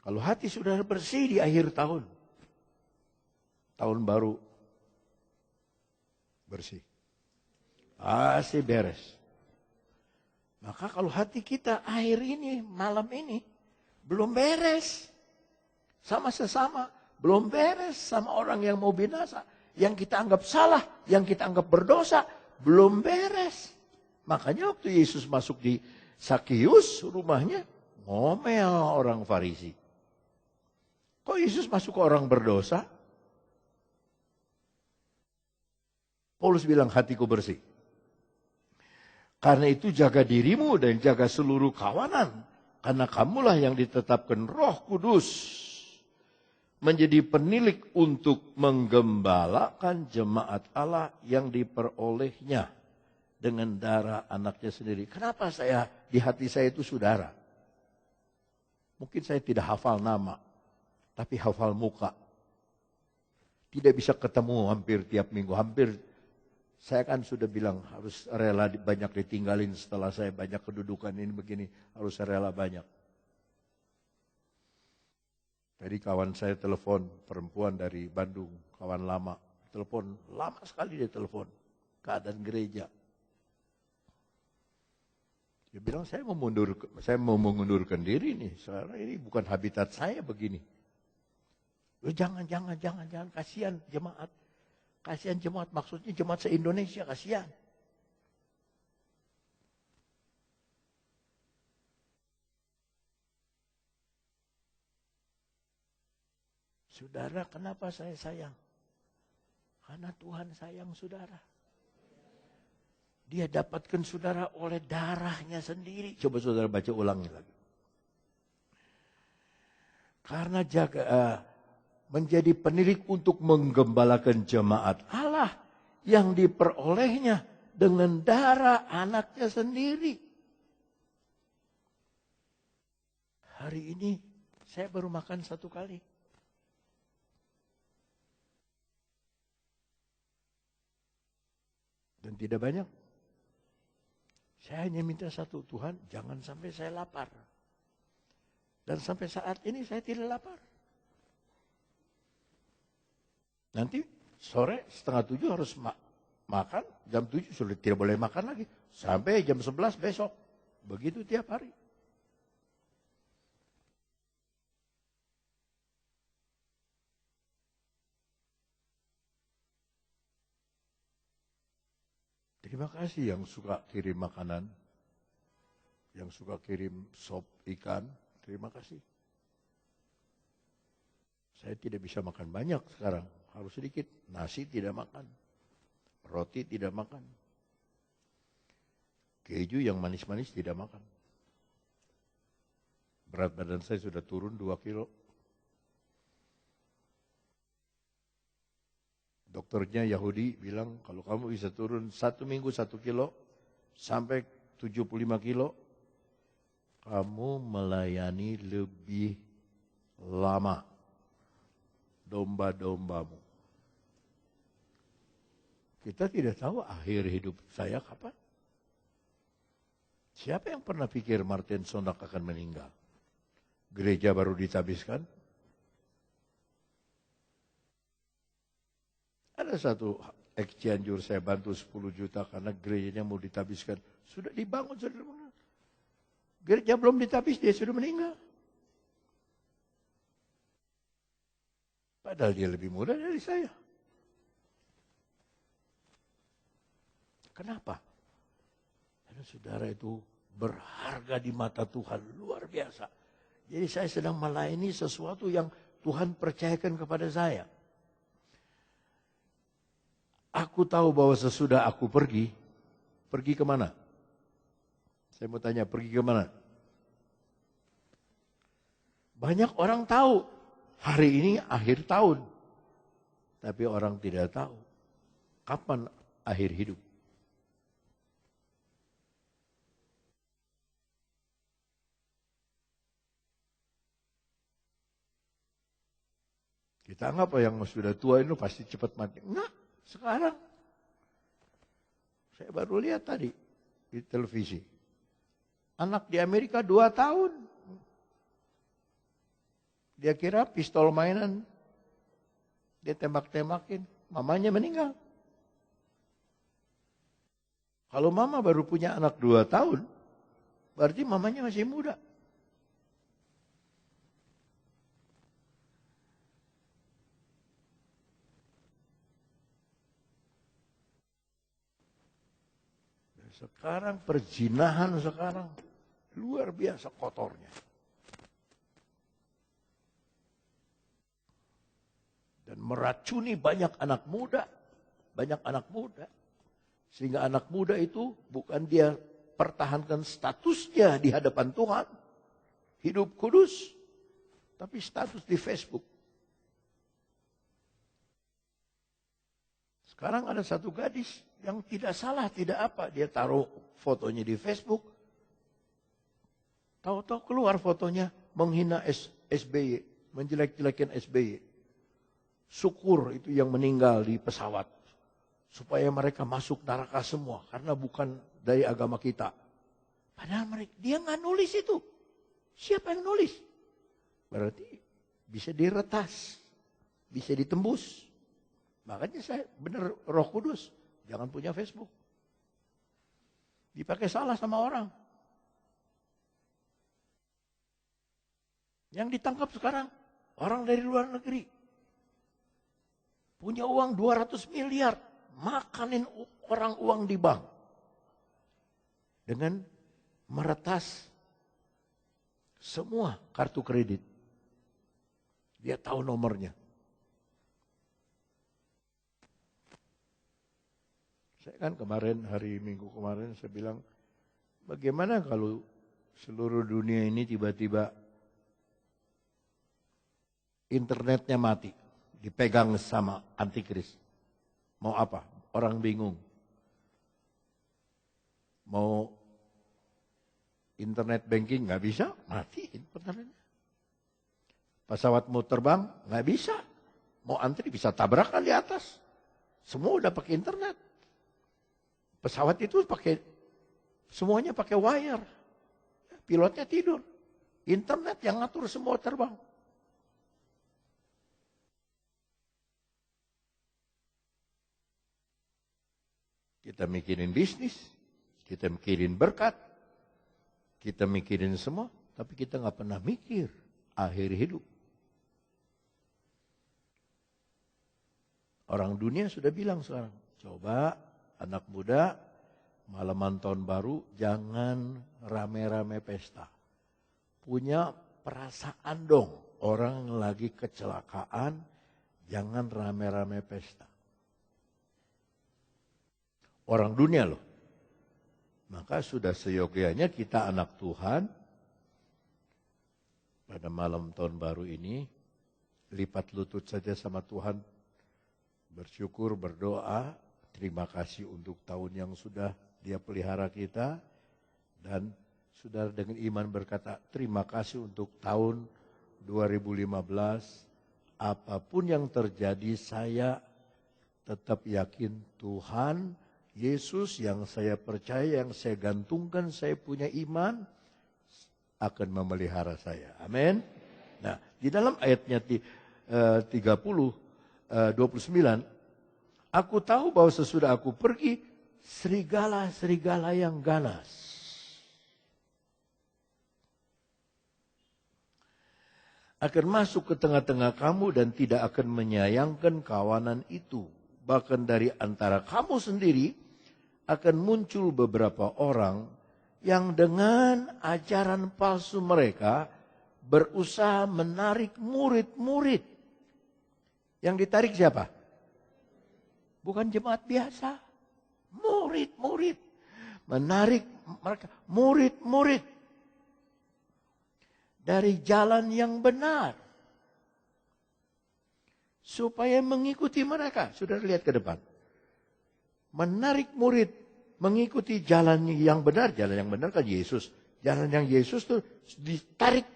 Kalau hati saudara bersih di akhir tahun, tahun baru bersih, pasti beres. Maka kalau hati kita akhir ini, malam ini, belum beres sama sesama, belum beres sama orang yang mau binasa, yang kita anggap salah, yang kita anggap berdosa, belum beres. Makanya waktu Yesus masuk di Sakius rumahnya, ngomel orang Farisi. Kok Yesus masuk ke orang berdosa? Paulus bilang hatiku bersih. Karena itu jaga dirimu dan jaga seluruh kawanan. Karena kamulah yang ditetapkan Roh Kudus menjadi penilik untuk menggembalakan jemaat Allah yang diperolehnya dengan darah anaknya sendiri. Kenapa di hati saya itu saudara? Mungkin saya tidak hafal nama, tapi hafal muka. Tidak bisa ketemu hampir tiap minggu, saya kan sudah bilang harus rela banyak ditinggalin setelah saya banyak kedudukan ini begini. Harus rela banyak. Tadi kawan saya telepon, perempuan dari Bandung, kawan lama. Telepon, lama sekali dia telepon. Keadaan gereja. Dia bilang saya mau mengundurkan diri nih. Sekarang ini bukan habitat saya begini. Jangan, kasihan jemaat. Kasihan jemaat, maksudnya jemaat se-Indonesia, kasihan. Saudara, kenapa saya sayang? Karena Tuhan sayang saudara. Dia dapatkan saudara oleh darahnya sendiri. Coba saudara baca ulangi lagi. Karena menjadi penilik untuk menggembalakan jemaat Allah yang diperolehnya dengan darah anaknya sendiri. Hari ini saya baru makan 1 kali. Dan tidak banyak. Saya hanya minta satu, Tuhan jangan sampai saya lapar. Dan sampai saat ini saya tidak lapar. Nanti sore 6:30 harus makan, jam 7 sudah tidak boleh makan lagi. Sampai jam 11 besok. Begitu tiap hari. Terima kasih yang suka kirim makanan, yang suka kirim sop ikan, terima kasih. Saya tidak bisa makan banyak sekarang, harus sedikit. Nasi tidak makan, roti tidak makan, keju yang manis-manis tidak makan. Berat badan saya sudah turun 2 kilo. Dokternya Yahudi bilang kalau kamu bisa turun 1 minggu 1 kilo sampai 75 kilo, kamu melayani lebih lama domba-dombamu. Kita tidak tahu akhir hidup saya kapan. Siapa yang pernah pikir Martin Sondak akan meninggal? Gereja baru ditabiskan. Ada satu Cianjur saya bantu 10 juta karena gerejanya mau ditabiskan. Sudah dibangun, sudah dibangun. Gereja belum ditabis, dia sudah meninggal. Padahal dia lebih muda dari saya. Kenapa? Karena saudara itu berharga di mata Tuhan, luar biasa. Jadi saya sedang melayani sesuatu yang Tuhan percayakan kepada saya. Aku tahu bahwa sesudah aku pergi kemana? Saya mau tanya, pergi kemana? Banyak orang tahu, hari ini akhir tahun. Tapi orang tidak tahu, kapan akhir hidup. Kita anggap yang sudah tua itu pasti cepat mati. Enggak, sekarang. Saya baru lihat tadi di televisi. Anak di Amerika 2 tahun. Dia kira pistol mainan. Dia tembak-tembakin. Mamanya meninggal. Kalau mama baru punya anak 2 tahun, berarti mamanya masih muda. Sekarang perzinahan sekarang luar biasa kotornya. Dan meracuni banyak anak muda. Banyak anak muda. Sehingga anak muda itu bukan dia pertahankan statusnya di hadapan Tuhan. Hidup kudus. Tapi status di Facebook. Sekarang ada satu gadis yang tidak salah, tidak apa. Dia taruh fotonya di Facebook. Tahu-tahu keluar fotonya menghina SBY. Menjelek-jelekin SBY. Syukur itu yang meninggal di pesawat. Supaya mereka masuk neraka semua. Karena bukan dari agama kita. Padahal dia nggak nulis itu. Siapa yang nulis? Berarti bisa diretas. Bisa ditembus. Makanya saya benar Roh Kudus. Jangan punya Facebook. Dipakai salah sama orang. Yang ditangkap sekarang. Orang dari luar negeri. Punya uang 200 miliar. Makanin orang uang di bank. Dengan meretas semua kartu kredit. Dia tahu nomornya. Saya kan kemarin, hari Minggu kemarin saya bilang, bagaimana kalau seluruh dunia ini tiba-tiba internetnya mati, dipegang sama antikris. Mau apa? Orang bingung. Mau internet banking nggak bisa, mati internetnya. Pesawat mau terbang nggak bisa, mau antri bisa tabrakan di atas. Semua udah pakai internet. Pesawat itu semuanya pakai wire. Pilotnya tidur. Internet yang ngatur semua terbang. Kita mikirin bisnis, kita mikirin berkat, kita mikirin semua, tapi kita nggak pernah mikir akhir hidup. Orang dunia sudah bilang sekarang, coba anak muda, malaman tahun baru, jangan rame-rame pesta. Punya perasaan dong, orang lagi kecelakaan, jangan rame-rame pesta. Orang dunia loh. Maka sudah seyogyanya kita anak Tuhan, pada malam tahun baru ini, lipat lutut saja sama Tuhan, bersyukur, berdoa, terima kasih untuk tahun yang sudah Dia pelihara kita. Dan saudara dengan iman berkata, terima kasih untuk tahun 2015. Apapun yang terjadi, saya tetap yakin Tuhan, Yesus yang saya percaya, yang saya gantungkan, saya punya iman, akan memelihara saya. Amin. Nah, di dalam ayatnya 29, aku tahu bahwa sesudah aku pergi, serigala-serigala yang ganas akan masuk ke tengah-tengah kamu dan tidak akan menyayangkan kawanan itu. Bahkan dari antara kamu sendiri akan muncul beberapa orang yang dengan ajaran palsu mereka berusaha menarik murid-murid. Yang ditarik siapa? Bukan jemaat biasa. Murid-murid. Menarik mereka. Murid-murid. Dari jalan yang benar. Supaya mengikuti mereka. Sudah lihat ke depan. Menarik murid. Mengikuti jalan yang benar. Jalan yang benar kan Yesus. Jalan yang Yesus itu ditarik.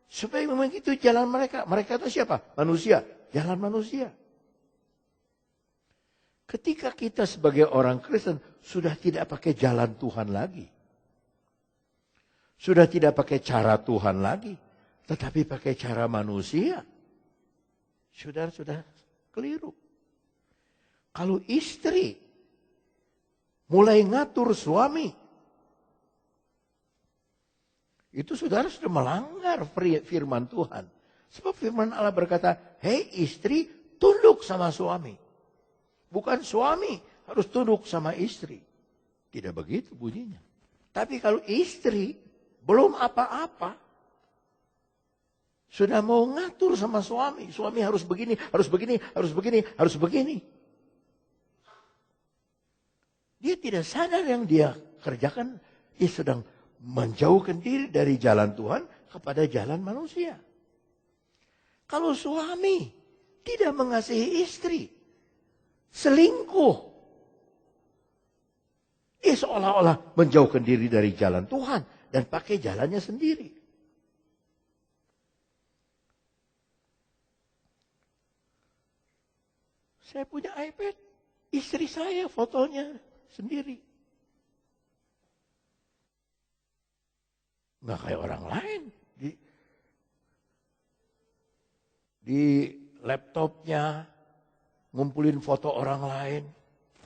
Supaya mengikuti jalan mereka. Mereka itu siapa? Manusia. Jalan manusia. Ketika kita sebagai orang Kristen sudah tidak pakai jalan Tuhan lagi. Sudah tidak pakai cara Tuhan lagi. Tetapi pakai cara manusia, saudara sudah keliru. Kalau istri mulai ngatur suami, itu saudara sudah melanggar firman Tuhan. Sebab firman Allah berkata, hei istri, tunduk sama suami. Bukan suami harus tunduk sama istri. Tidak begitu bunyinya. Tapi kalau istri belum apa-apa, sudah mau ngatur sama suami. Suami harus begini, harus begini, harus begini, harus begini. Dia tidak sadar yang dia kerjakan, dia sedang menjauhkan diri dari jalan Tuhan kepada jalan manusia. Kalau suami tidak mengasihi istri, selingkuh, dia seolah-olah menjauhkan diri dari jalan Tuhan dan pakai jalannya sendiri. Saya punya iPad, istri saya fotonya sendiri. Nggak kayak orang lain. Di laptopnya ngumpulin foto orang lain,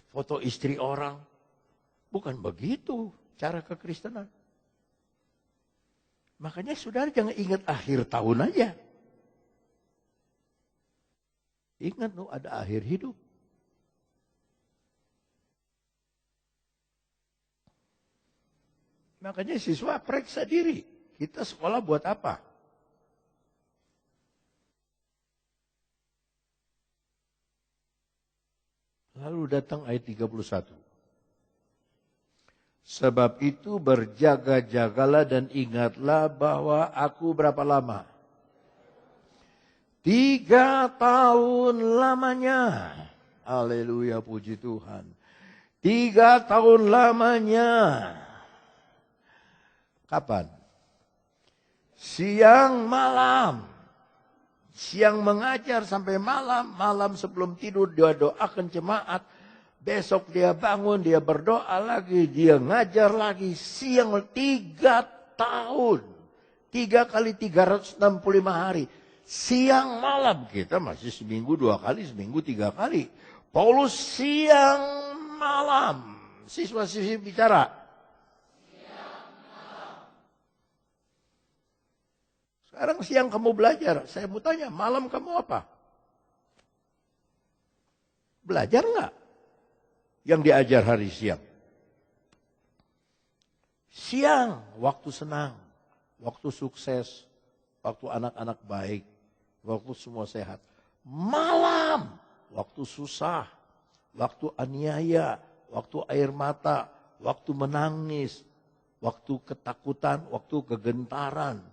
foto istri orang. Bukan begitu cara kekristenan. Makanya saudara jangan ingat akhir tahun aja. Ingat loh, ada akhir hidup. Makanya siswa periksa diri. Kita sekolah buat apa? Lalu datang ayat 31. Sebab itu berjaga-jagalah dan ingatlah bahwa aku berapa lama? 3 tahun lamanya. Haleluya, puji Tuhan. 3 tahun lamanya. Kapan? Siang malam. Siang mengajar sampai malam. Malam sebelum tidur dia doakan jemaat. Besok dia bangun, dia berdoa lagi. Dia ngajar lagi. Siang 3 tahun. 3 kali 365 hari. Siang malam. Kita masih seminggu 2 kali, seminggu 3 kali. Paulus siang malam. Siswa-siswi bicara. Sekarang siang kamu belajar. Saya mau tanya, malam kamu apa? Belajar nggak? Yang diajar hari siang. Siang, waktu senang. Waktu sukses. Waktu anak-anak baik. Waktu semua sehat. Malam, waktu susah. Waktu aniaya. Waktu air mata. Waktu menangis. Waktu ketakutan. Waktu kegentaran.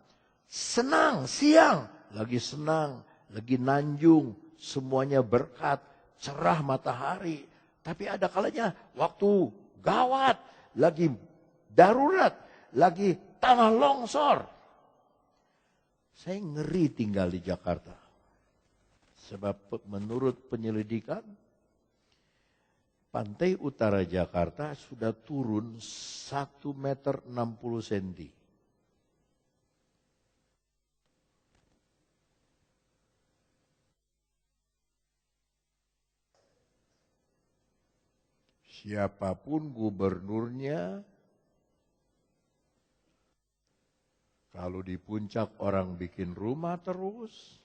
Senang, siang, lagi senang, lagi nanjung, semuanya berkat, cerah matahari. Tapi ada kalanya waktu gawat, lagi darurat, lagi tanah longsor. Saya ngeri tinggal di Jakarta. Sebab menurut penyelidikan, pantai utara Jakarta sudah turun 1,60 meter. Siapapun gubernurnya, kalau di puncak orang bikin rumah terus,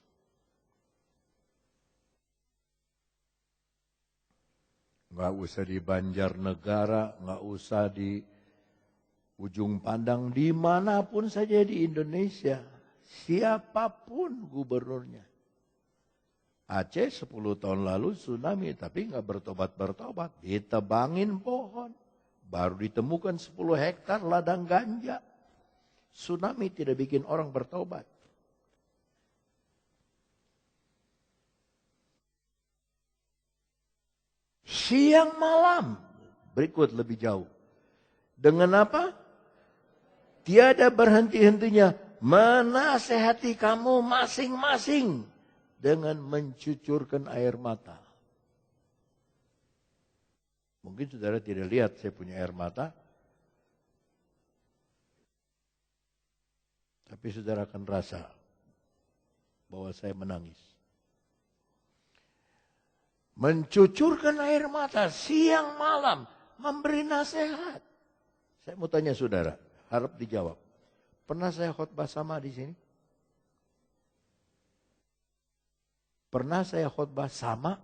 nggak usah di Banjarnegara, nggak usah di Ujung Pandang, dimanapun saja di Indonesia, siapapun gubernurnya. Aceh 10 tahun lalu tsunami, tapi nggak bertobat-bertobat. Ditebangin pohon, baru ditemukan 10 hektar ladang ganja. Tsunami tidak bikin orang bertobat. Siang malam, berikut lebih jauh. Dengan apa? Tiada berhenti-hentinya menasehati kamu masing-masing. Dengan mencucurkan air mata. Mungkin saudara tidak lihat saya punya air mata. Tapi saudara akan rasa bahwa saya menangis. Mencucurkan air mata siang malam, memberi nasihat. Saya mau tanya saudara, harap dijawab. Pernah saya khotbah sama di sini? Pernah saya khotbah sama?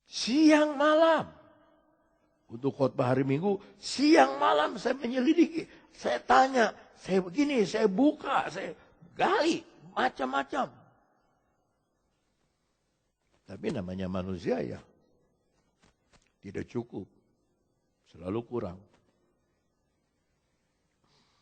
Siang malam. Untuk khotbah hari Minggu, siang malam saya menyelidiki. Saya tanya, saya begini, saya buka, saya gali, macam-macam. Tapi namanya manusia ya, tidak cukup. Selalu kurang.